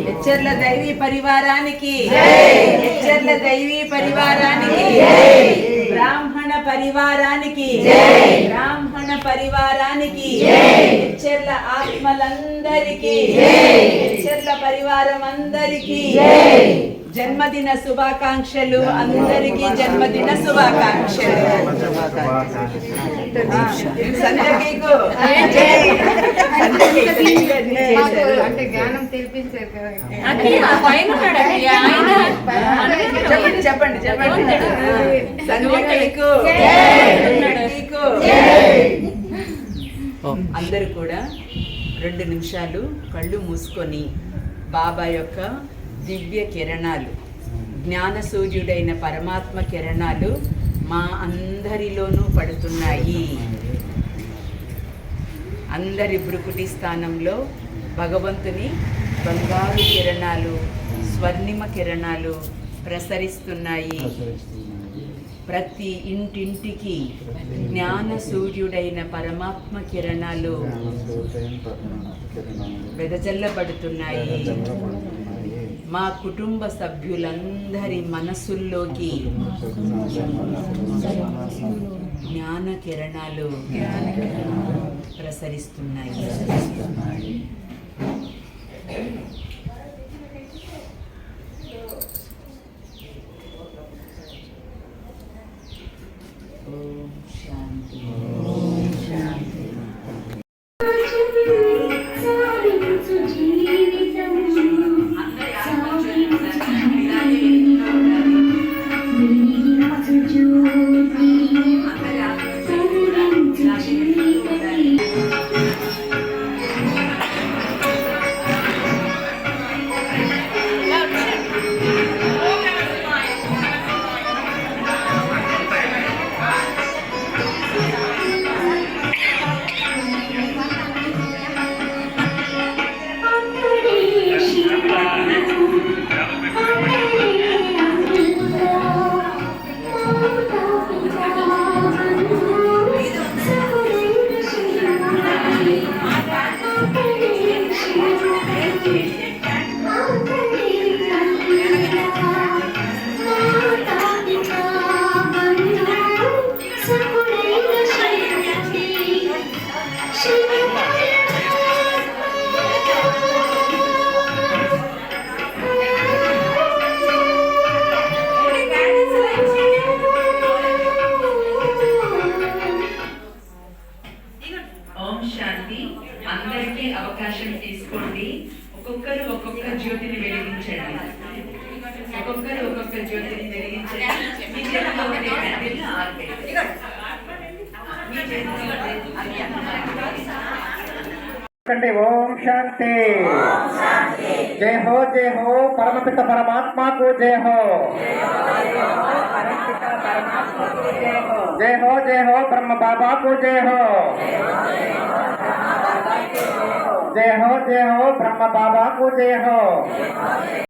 హెచ్చర్ల దైవీ పరివారానికి, హెచ్చర్ల దైవీ పరివారానికి, బ్రాహ్మణ పరివారానికి, బ్రాహ్మణ పరివారానికి, హెచ్చర్ల ఆత్మలందరికీ, హెచ్చర్ల పరివారం అందరికీ జన్మదిన శుభాకాంక్షలు. అందరికీ జన్మదిన శుభాకాంక్షలు. అంటే జ్ఞానం తెలిపించారు కదా. చెప్పండి చెప్పండి చెప్పండి. అందరూ కూడా 2 నిమిషాలు కళ్ళు మూసుకొని బాబా యొక్క దివ్య కిరణాలు, జ్ఞాన సూర్యుడైన పరమాత్మ కిరణాలు మా అందరిలోనూ పడుతున్నాయి. అందరి బ్రుకుటి స్థానంలో భగవంతుని బంగారు కిరణాలు, స్వర్ణిమ కిరణాలు ప్రసరిస్తున్నాయి. ప్రతి ఇంటింటికి జ్ఞాన సూర్యుడైన పరమాత్మ కిరణాలు వెదజల్లబడుతున్నాయి. మా కుటుంబ సభ్యులందరి మనసుల్లోకి జ్ఞాన కిరణాలు ప్రసరిస్తున్నాయి. ఓం శాంతి. ఓం శాంతి. అందరికీ అవకాశం తీసుకోండి. ఒక్కొక్కరు ఒక్కొక్క జ్యోతిని వెలిగించండి. ఒక్కొక్కరు ఒక్కొక్క జ్యోతిని వెలిగించండి. మీ చేతిలో ఉండే క్యాండిల్ ఆర్పేయండి. ఓం శాంతి. జై హో పరమపిత పరమాత్మ को जय हो. जय हो ब्रह्म बाबा को जय हो. जय हो ब्रह्म बाबा को जय हो.